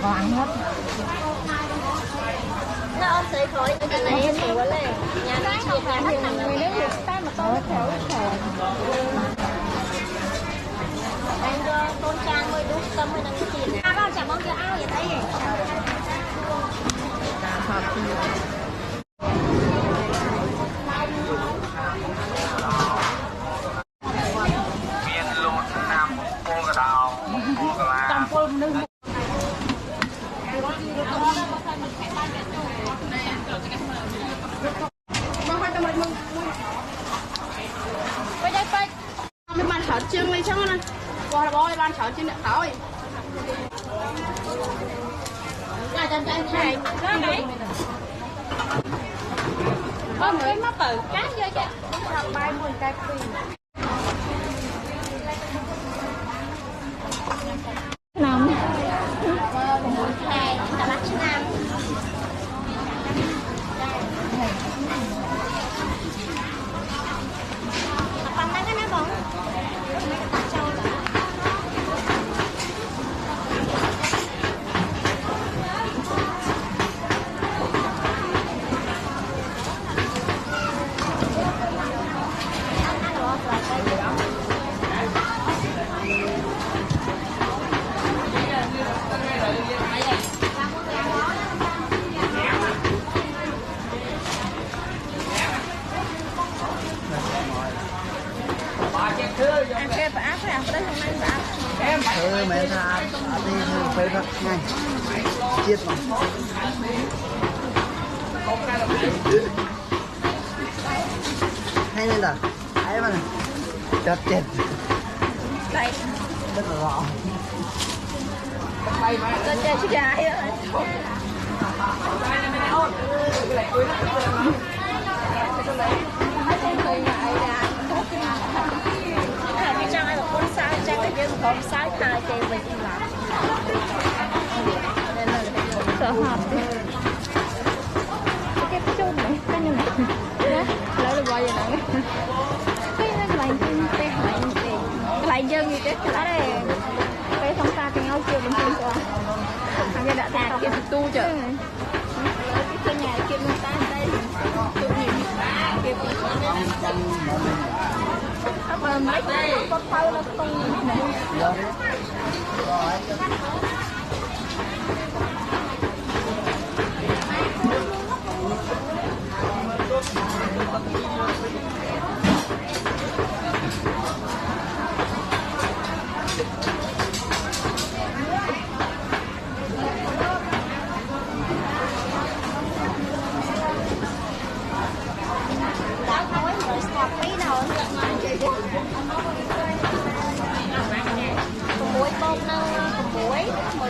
còn ăn hết. Nó ôm sợi khói cái này em sủa lên. Nhà nó chiên nhà hết nằm người nếu được tay mà tôi theo đang cho con trang mới đúng tâm mới đang chiên. Bao chả mong cho ao vậy đấy. Trong phơm nước bây giờ phải mình bàn thảo chương này chắc nè qua bò bàn thảo chương này thảo ơi là chân chân này đó đấy ôm cái mắt tử cá vô chứ làm bài mùi cà phê nóng này là bác nam con đang cái nó bóng ăn kem phải áp phải ăn đấy hôm nay phải áp kem mẹ tha đi phải bắt ngay chết mà hay nên là ấy mà chặt chết đây rất là rõ lên chơi chiếc gái á cái trang ai mà con sai trang cái dân con sai hai chơi mình im lặng sợ hợp đi cái chung này cái như này lấy được bao giờ nè cái lại lại dân như thế là đây cái không xa thì nhau chưa bình thường qua thằng gia đã ta kia tu chứ cái nhà kia người ta đây tu nhiều kia mà mấy con phao nó tung này muối bông năng muối một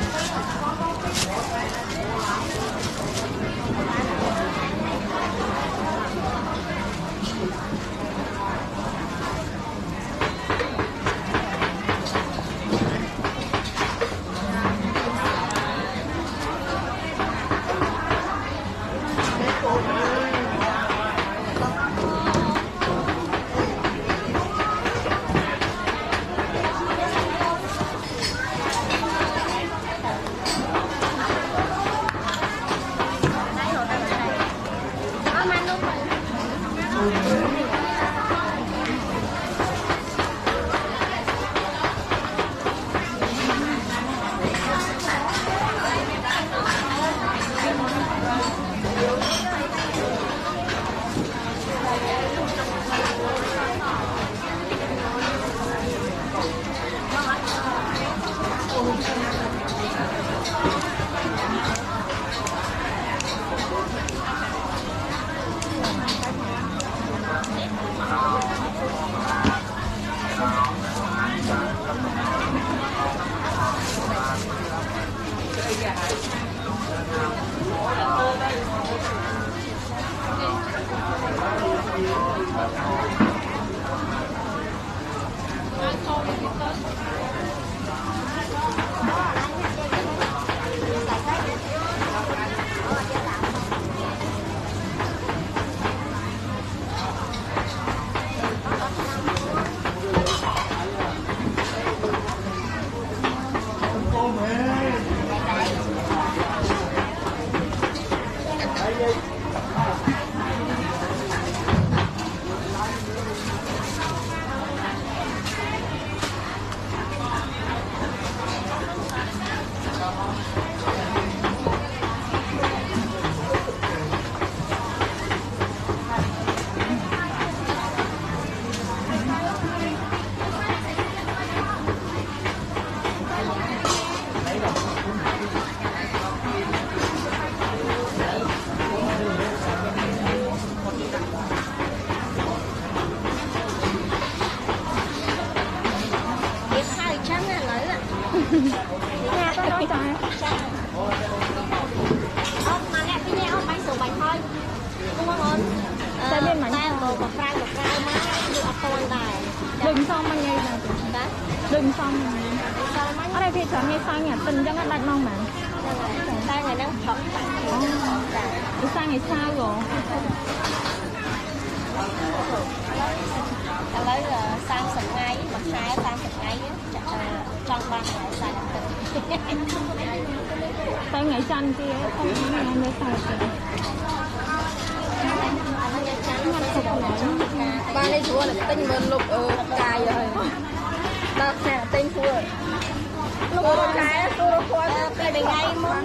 Nhà có nói trời. Mà nè cái này bánh sủi bánh thôi. Đúng không? Tại bên bánh đồ bọc rau má được con đài. Đừng xong mà ngay nè. Đó. Đừng xong. Ở đây thì chọn ngay sang nhà tình cho nó đặt mong mà. Đây ngày đang phật. Đi sang ngày sau rồi. Lấy sang sừng ngay, mặt hai sang sừng ngay trong ban ngày sang tình. Tới ngày chanh kia không ngày mới sao kìa. Ba này thua là tinh mình lục cài rồi. Đợt nè tinh thua. Lục cài thua khoa cái này ngay mà.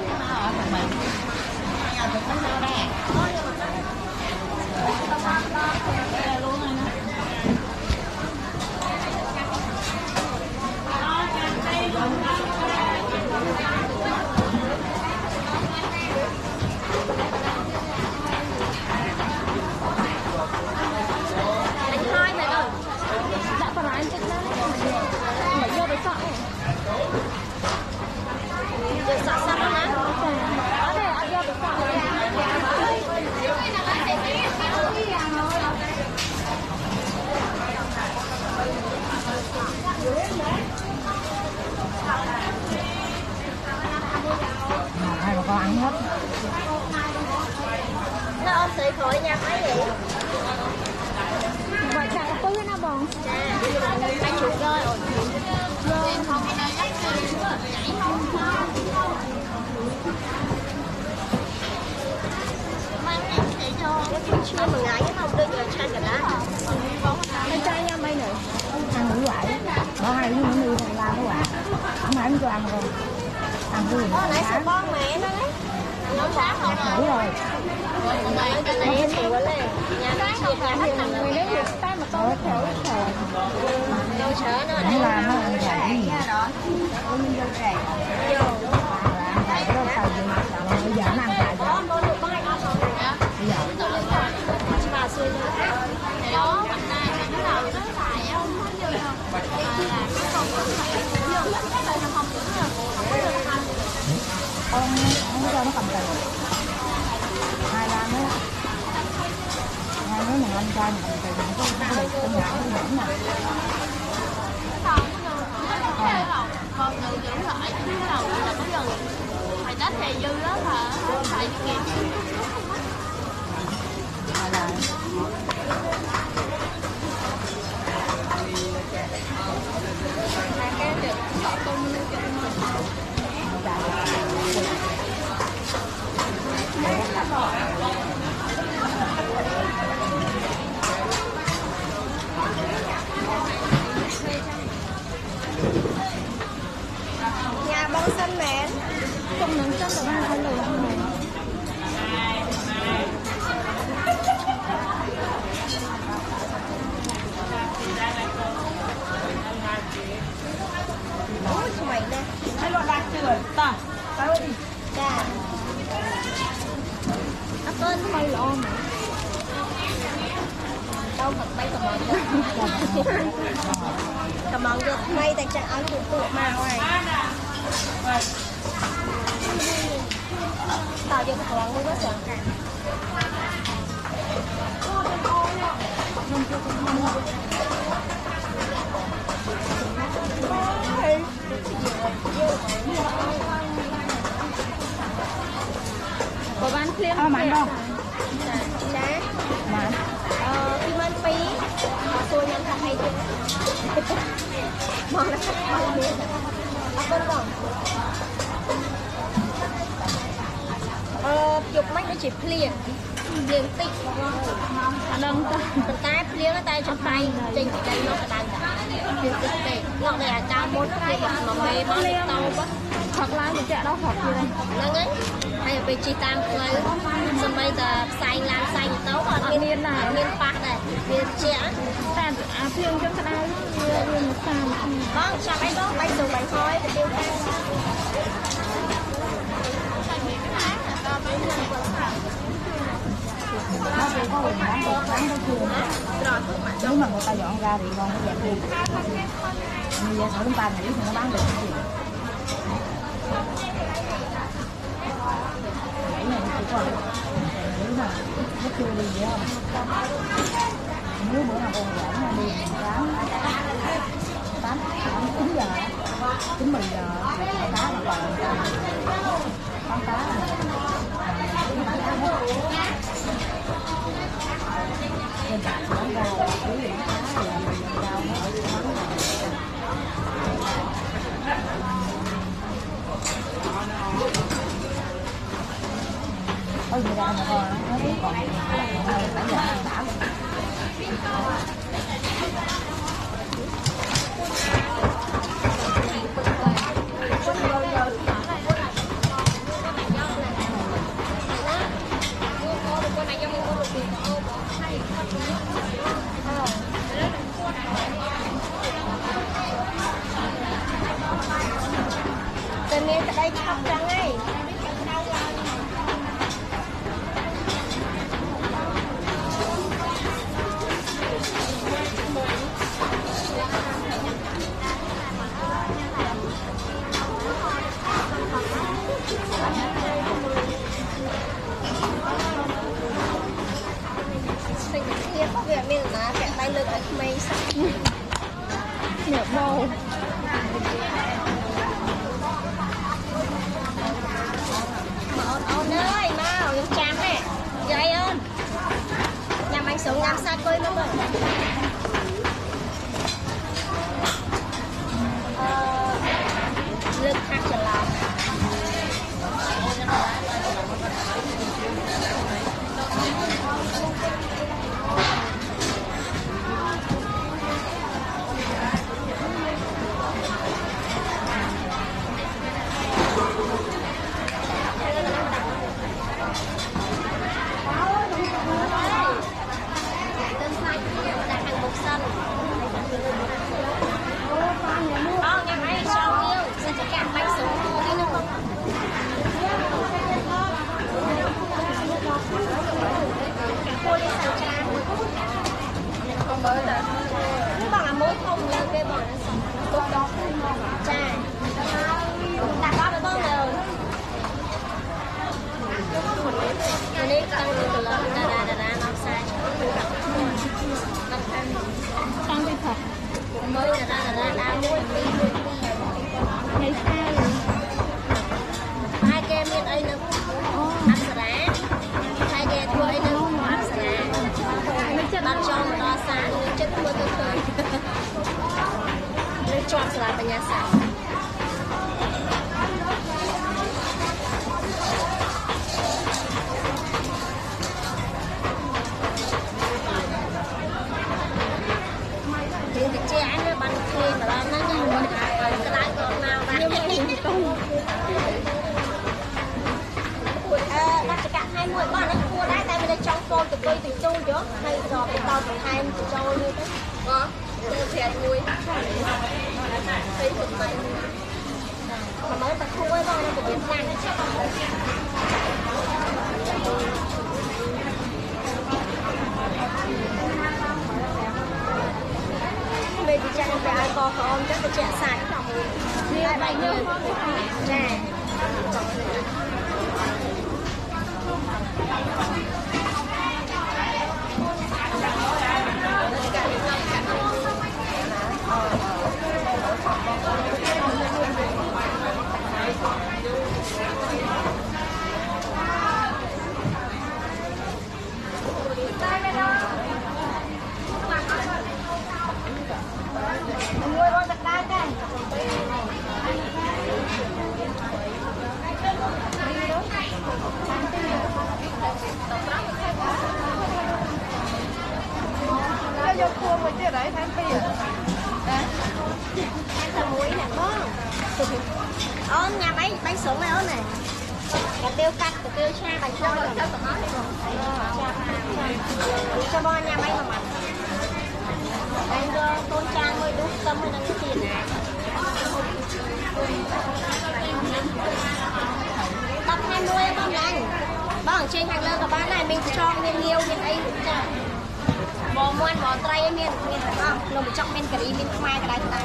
Đã còn anh chết lắm. Mà vô cái sọ này. Được sọ sắp đó má. Ở đây anh vô cái sọ này. Hai bà con ăn hết. Nó ôm sợi khỏi nha mấy vậy. Vậy chẳng có bữa nào bòn. Anh chụp rồi. Chưa mà ngại cái không đưa cho chanh rồi đó. Anh trai nha mấy nữa. Ăn đủ vậy. Bỏ hai đứa nữa đi làm cái quả. Không phải cho ăn rồi. Ăn vui. Nãy sao con mẹ nó đấy. Nấu sáng không Đủ rồi. cái này em chịu lên. Nhà nó chiếc nhà hết nằm Người đấy được tay mà tôi theo theo. đâu sợ nó Không làm nó ăn dài cái gì. Đâu sao gì mà bây giờ nó ăn dài rồi. Bây giờ bà xưa đó mình này nó đầu nó xài không có như là không có không cho nó cầm tiền. Hai ba nữa. Hai đứa mình anh trai mình cầm tiền mình có cái con nhỏ nó nhẫn nè. Còn người giữ lại chứ đầu là có dần mày tết thì dư đó hả? Xài kịp. nhà bông xanh mẹ Không nắng chắc là ba hai lần này. ôi mày nè Hai loại bạc chưa? Ta. Tao đi. dạ ấp bên Hơi lo mà. đâu thật bay cầm on được ngay tại trạng ăn tụ mà ngoài tạo cho một món mới có sợ cả Có bán khiêng. Mặn đâu? Dạ. Mặn. Kim Anh Pí. Tôi nhận thật hay chưa? Món là thật hay biết. Bên còn. Dục mắt nó chỉ liền tích. Đông ta. Mình tay liền cái tay trong tay. Trên đây nó là đang liền tích đây. Nó này là cao mốt thì mà mê bao nhiêu tàu quá. Hoặc là mình chạy đâu hoặc gì đây. Nâng ấy. Hay là về chi tam khơi. Xong bây giờ xanh làm xanh tấu còn miên này. Miên bạc này. Miên trẻ. Ta phiên cho cái này. Miên một sao. Vâng, sao mấy đó bay dù bay thôi. Tiêu khăn. Nó thì có quyền bán được bán tới chưa. Nếu mà người ta dọn ra thì con nó dẹp đi. Bây giờ sợ chúng ta nghĩ thì nó bán được cái gì. nếu bữa nào còn rảnh đi sáng 9 giờ 10 giờ cá là còn bán cá nên bạn bán rau cứ những cá là mình rau nó có gì ra mà thôi nó còn hơi đã giờ ăn đã Tên miếng tại đây chọc trắng ấy. Mình thiệt việc mình là kẹt tay lưng ở mây sắc. Nhợt bầu. Ôn ơi, mau, dùng chám nè. Dậy ơn. Nhằm anh xuống nhằm sát coi nó rồi. Lực hạt trở lại. Nó bằng là mối không lên cái bọn nó sống tốt đó chà đặt đó được không nào cái này tăng được lớn đà nó sai Tăng đi thật. mới đà mua Ngày sai rồi. hai kem miền ấy nữa ăn sả hai kem thua ấy nữa ăn sả ăn cho một đo sả chất mưa tôi khơi nó chọn sả tại nhà sả thì chị ăn nó bắn khi mà nó nhanh quá cái lái còn nào ra đặt cho cả hai người bọn nó cua đá tay mình trong phone từ cây từ chu chứ hay rồi cái tàu từ hai từ châu như thế có tôi thì anh vui thấy một mày mà mới ta thua ấy bọn nó của Việt Nam bây giờ chắc là ai có không chắc là trẻ sải như vậy như nè người con đặt đai cái nó vô cua mà chứ để thêm tiền em là muối nè con ôn nhà bánh sủng này ôn này cà tiêu cắt cà tiêu cha bánh cho rồi cho bo nhà bánh mà mặt anh cho tôn trang mới đúng tâm mới đang tiền nè tập 20 em không nhanh bằng trên hàng lơ của bán này mình cho miên liêu miên ấy bò ngoan bò tray miên phải không lồng trong miên cà ri miên mai cái tay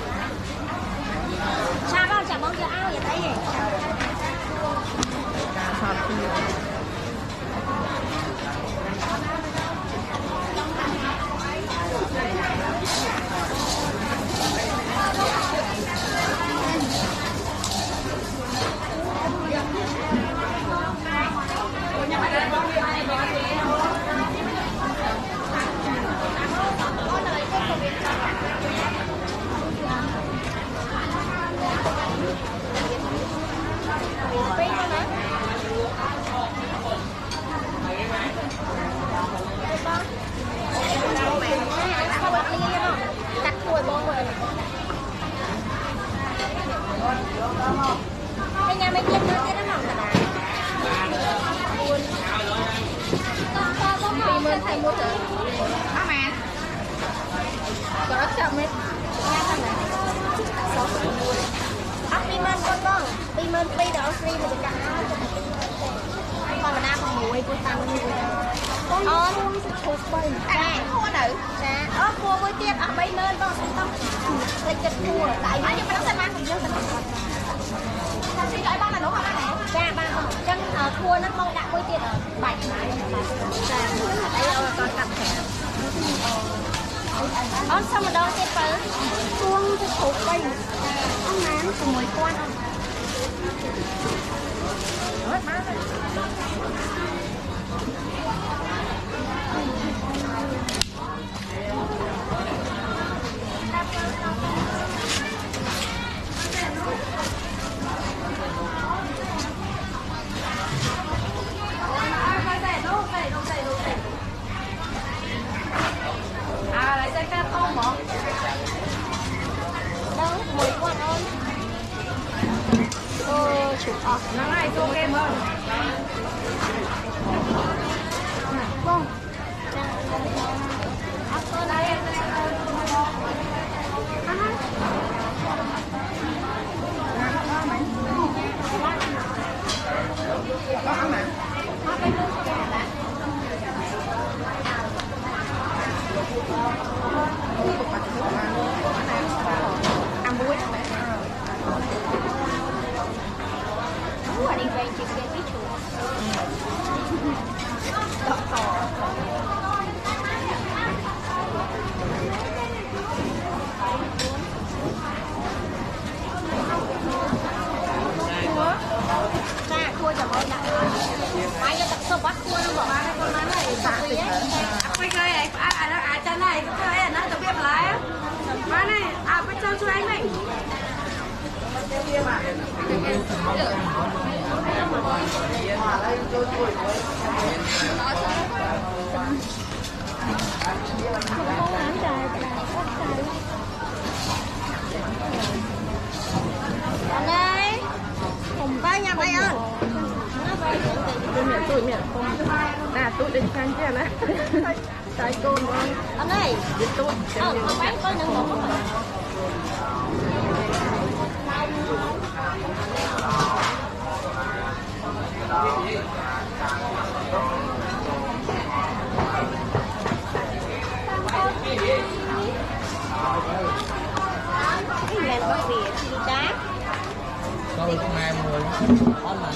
cha bao chả mong cho ao vậy thấy gì 22000ដល់ free មកទៅកាត់ហើយធម្មតា6គួរតាមមួយអូនសិឈប់3ចាគួរទៅចាអូគួរមួយទៀតអស់30000បងសុំតតិចចិត្តគួរតែខ្ញុំមិនដឹងសិនបានខ្ញុំសិនថាស៊ីឲ្យបងដល់នោះបានទេចាបានអញ្ចឹងគួរហ្នឹងបងដាក់មួយទៀតបាច់ណាចាអីអូនគាត់កាត់ប្រាអូនសុំម្ដងទៀតបើគួងទៅគ្រប់3អូនណា6គាត់អូនអត់បានទេហ្នឹងហើយចូលគេមើល បងtụi định sang kia nè tại côn con anh ơi tụi không bán có những món làm có gì thì đá tôi cũng hai mươi có mà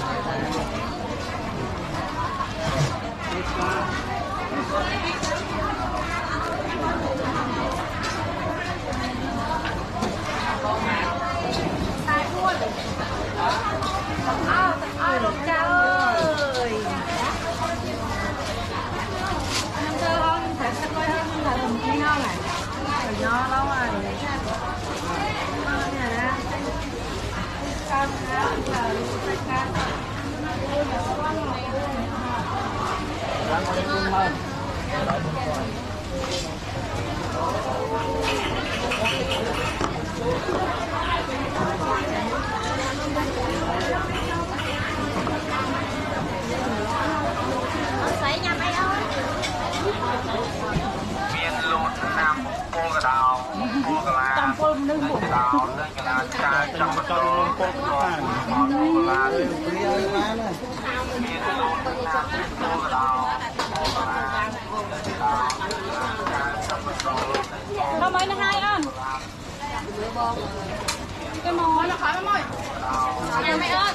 trong cái con lông cốt nó mới nó hai anh cái mồi nó khỏi cái mồi nhà mày ơi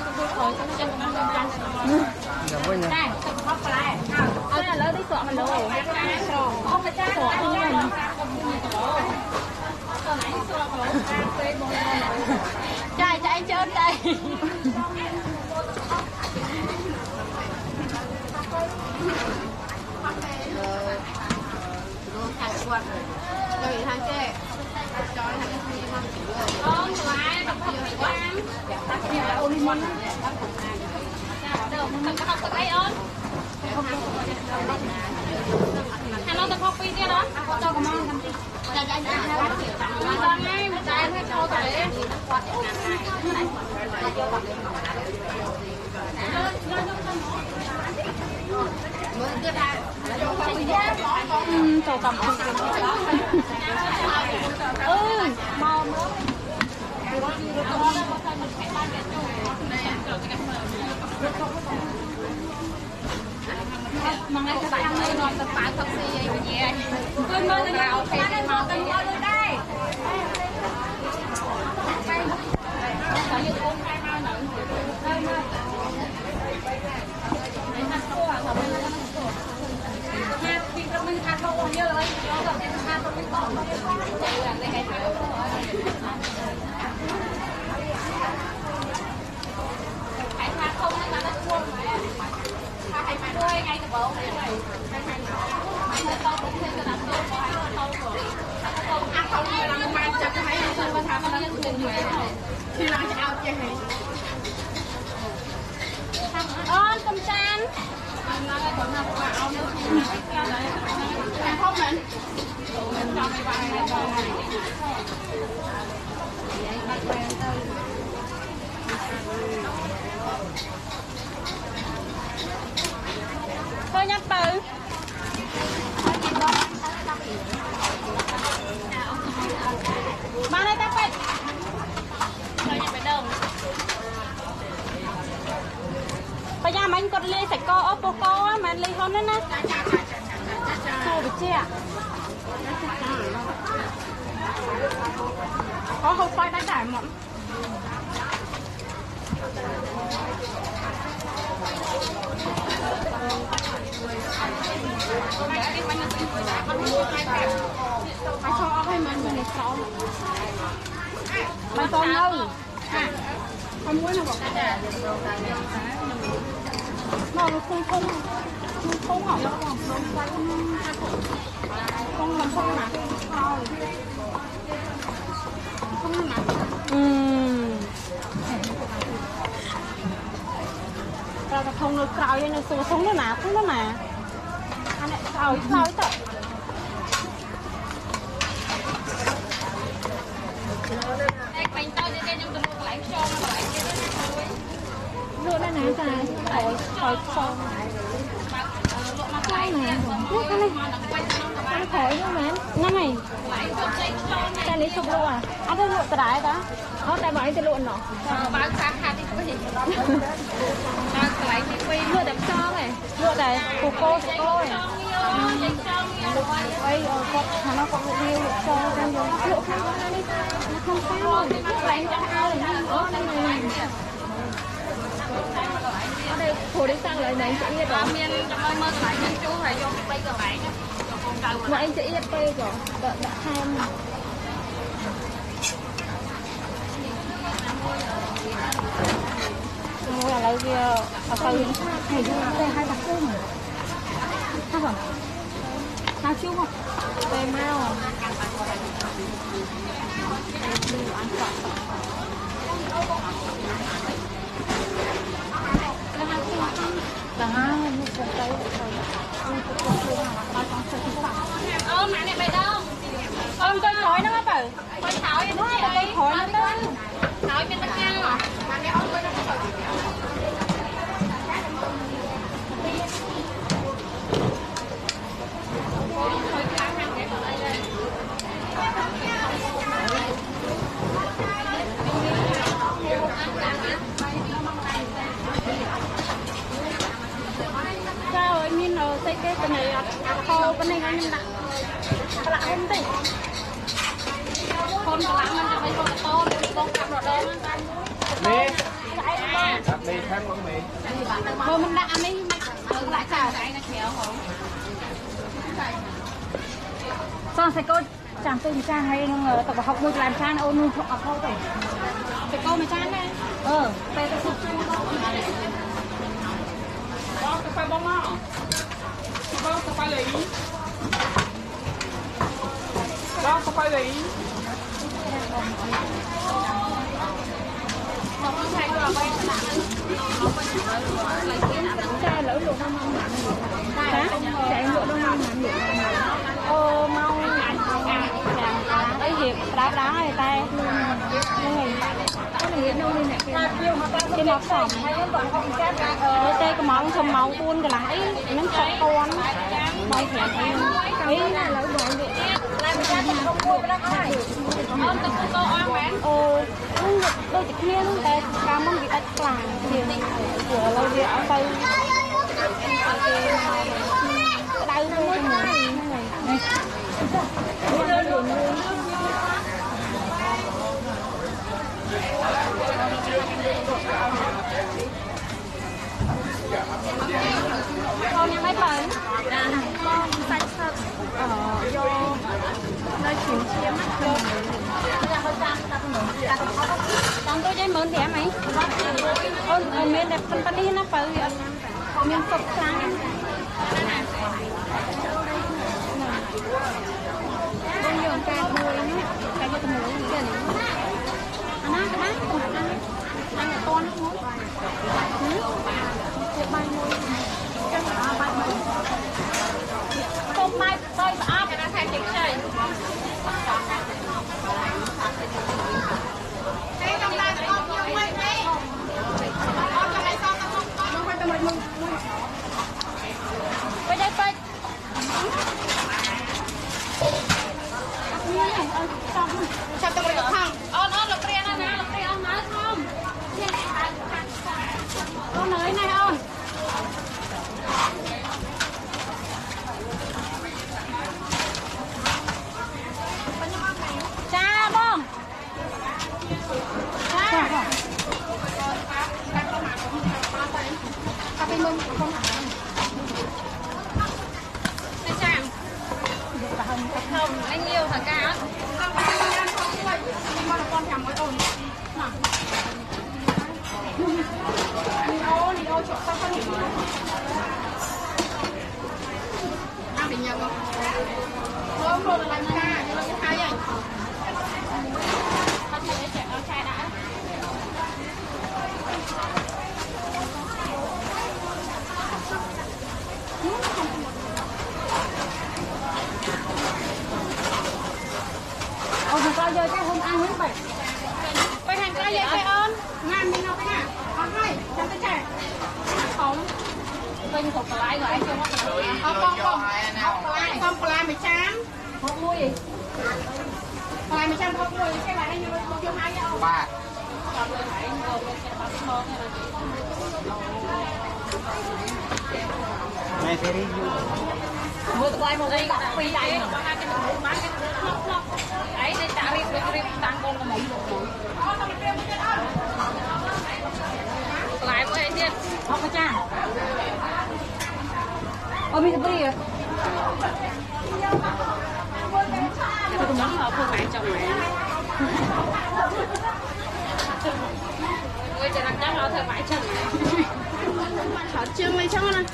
đây hấp lại cái này lớn tí sọ mình luôn không phải trái sọ thôi nha chạy chạy trơn đây thằng quạt rồi thằng kia cho thằng con lại đập không phải quan tắt nhà Olimon được mình có học được đây ơn anh nói tập học phi kia đó cho con mong làm gì mà con ngay một trái hay cho tới trầu cầm mau nữa cân mơ nào thì mà cân mơ luôn đây mình ăn không nhiều rồi nó gặp cái ăn không biết bỏ đây cái không nó là chua mà hay mà đuôi ngay từ bầu này này này to cũng thêm cái làm to hay to rồi ăn không như là mình chặt cái máy xong mình thả nó lên cùng người thì làm cho ao chơi này ơn công chan không mình cho mấy bạn này cho này thôi nhắc từ ba này ta phải thôi nhắc phải đâu bây giờ mình còn ly sạch co ốp co á mà ly hơn đó nè thôi được chưa có không phải đã trải mỏng mà cho hay mình xong mà con đâu không muốn nào bỏ nó không học đâu không làm không mà không mà ra cái thông nó cào như nó sống nó nè anh này cào tới lụa đây này ta khỏi xong cái này nước cái này khỏi luôn mà năm này ta lấy sụp lụa ăn cái lụa từ đại ta tại bảo cái lụa nó bao sáng hai đi quý lụa đẹp cho này lụa này của cô này ơi nó có lụa nhiều lụa cho đang dùng lụa không đi không sao rồi lấy cho ao này này ở đây hồ đi sang lại này chị biết rồi miền mơ lại nhân chú phải vô bây giờ bạn mà anh chị biết bây giờ đã ham mua là lâu kia ở sau này đây hai bạc cơm sao không sao chưa không đây mau ăn phở mẹ này bay đâu con khói nó bự con khói nó con khói nó tới khói bên bên kia rồi mà này ông sao nhìn nó thấy cái này khô bên này anh đặt lạ không tí con lạ mìnhจะไปโดนโตcon cặp rồi đây mì đặt mì khăn món mì thôi mình đặt mì lại chào sao thầy cô chẳng tin cha hay nó tập học một làm cha nó ôn luôn học thôi thầy cô mày cha đây về tôi có cái phải bông không có cái phải lý có cái phải lý cha lỡ luộc nó ngon mặn chạy luộc nó ngon mặn mau ấy hiệp đá này tay cái này đâu đi nè cái mọc sòng tê cái món thơm màu tuôn cái lắng ấy nó sọc con màu thẻ ấy là lỡ gọi vậy đôi chỉ kia luôn tay cam mong bị tách làng thì của lâu việc ở đây đau luôn này អូនមានតែប៉ុណ្នេះណាបើវាអត់មានសុបខ្លាំងណាបងយកកាត់មួយណាកាត់យកមួយទៀតនេះអាណាក៏បានអានតន់មកជាបាយមួយចាំបាយមួយទុំបាយទៅស្អាតតែខែតិចខ្ចីតែកំដៅអត់យកមិនទេអត់កន្លែងសងទៅមកទៅមកមួយไปได้ไปนี่เอาจับตะบริข้างอ้อนเราเปรี้ยนะเราเปรี้ยนะทอมเนี่ยอ้อนเลยนายอ้อนจ้าบ้องจ้าเอาไปมึงkhông không anh yêu thằng cá không con là con chầm mới ổn đi ô chỗ sao con hiểu ăn thì nhiều không rồi là làm ca nhưng mà cái hai vậy con chỉ để chạy chai đã Ôi coi giờ cái hôm ăn miếng bạch. Quay hàng cái vậy ơn. Ngàn mình nào cái nào. Con ơi, cho cái chè. Không. Quên cục lại rồi anh chưa có. Con lại mày chán. Hộp mua gì? Lại mày chán hộp mua gì cái lại đây như một vô hai nhau. Ba. Mày sẽ review. Mua tụi ai một đây phi đây mà hai cái đồ bán cái nó ấy để trả riêng tăng con một lại với anh điên học cái cha ôi mình bơi à tôi cũng nói là không phải chồng này người chỉ làm chắc là thôi phải chồng này sợ chưa mấy chồng này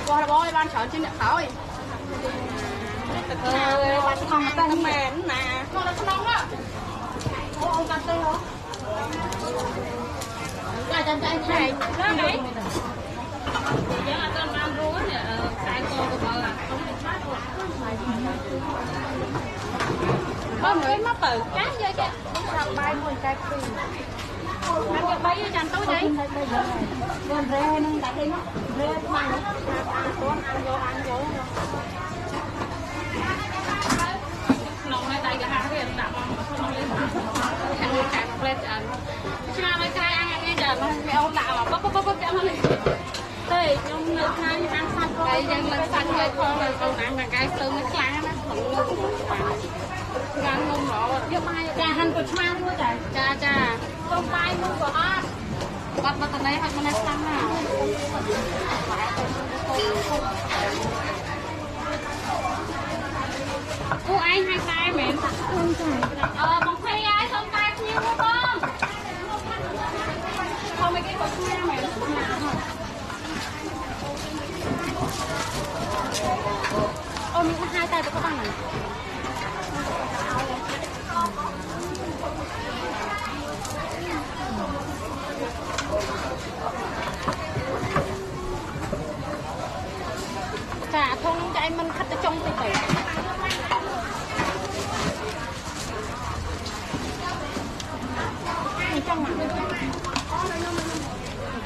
qua là bôi ban sợ chưa được thôi không mà tên mền nè con là con nóng á ông cà tê hả là chân chân này đó đấy giờ là con ăn rúa nè tại con của bà là con cái mắt tử cá vậy kìa làm bài mùi cay phi ăn cái bấy cho anh tối đấy con rê nâng tại đây nó rê mà con ăn vô nông này tại cái hàng cái đạm không lên hàng cạn lên ăn cha mấy cái ăn nghe giờ nó mèo lạ mà bốc cái nó lên đây nhung nước này ăn sạch cái dân lên sạch hơi con là con ăn bằng cái xương nó lá nó ăn ngon rõ giúp ai cha hành của cha luôn cha không bay luôn của ăn bắt từ này hay mình sang nào cô anh hai tay mẹ bằng phi ai không tay nhiều không không mấy cái bột nha mẹ ôi mình có hai tay tôi có bằng này cả thôn cho anh mình khách ở trong tay trong mà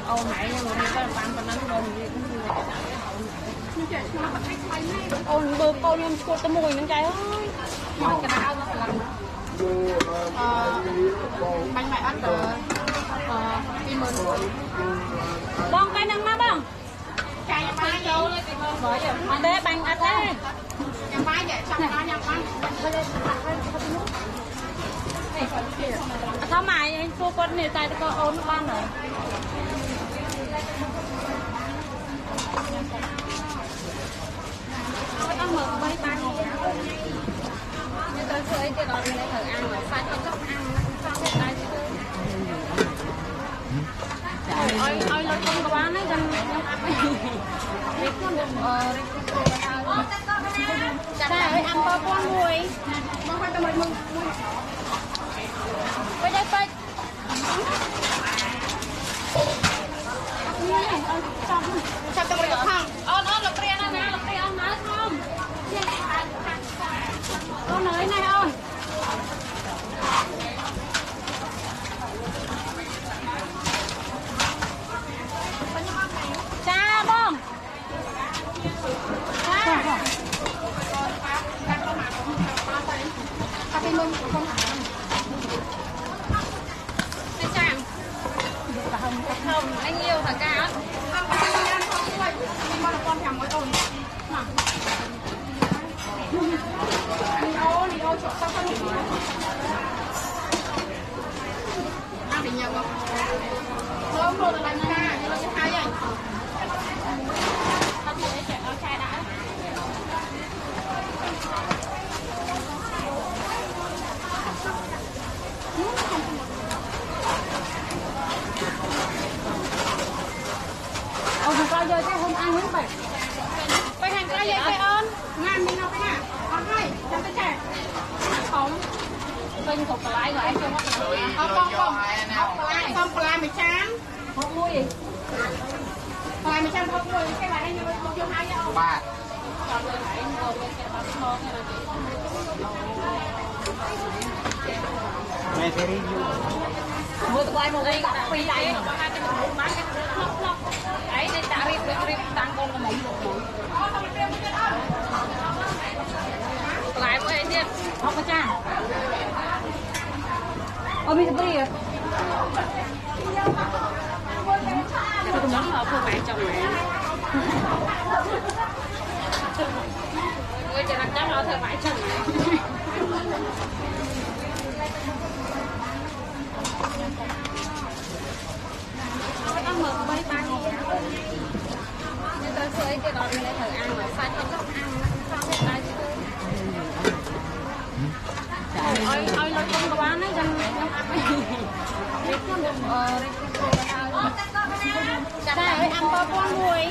ô mẹ nhưng mà có làm con nó ôn ôn bơ con nhưng cô tao mùi nó trái ơi cái nào nó làm bánh mày ăn được đi mừng bông cái năng má bông cái nhà máy vô lên cái bông bởi giờ ăn đấy bánh ăn đấy nhà máy vậy xong nó nhà máy sao mày anh cô con này tại có ôn ban rồi ăn mực bay ban nhưng tôi chơi cái đó để thử ăn mà phải có cấp ăn nó không sao hết tay ôi ចាឲ្យអាំបើពាន់មួយមកឲ្យតែមួយពេចពេចនេះចាប់ទៅរកផងអូនលោកព្រានណាលោកព្រានណាធំអូនអើយណែអូនចាបងចាไปมึงคนหาไม่จ้างกระทำanh yêu thằng cá không có ăn ăn không thôi nhưng mà con thèm mới ổn đi ô chỗ sao con hiểu ăn thì nhiều không sớm rồi là đánh ca nhưng mà chưa hay vậy tao chỉ để chạy chai đã hàng cây giờ cái hôm ăn hướngไปhàng cây vậy phải ơn ngàn mình học cái nè ăn hay chăm cái chè không kinh thuộc lại rồi anh chưa con lại mày chán không mua gì lại mày chán không mua cái này như một trong hai nhau ba mẹ sẽ review mua tụi ai một cái phi đây bán cái lóc ấy để trả riêng tăng con của mình lại với anh không có cha mình sẽ đi tôi muốn là cô bạn chồng mẹ người chỉ làm chắc là thôi bạn chồng mẹ ăn mực bay ba gì nhưng tôi sưởi cái đó mình lấy thử ăn mà sai không ăn sao thế này chứ ôi nó không có bán ấy dân ăn ba con nuôi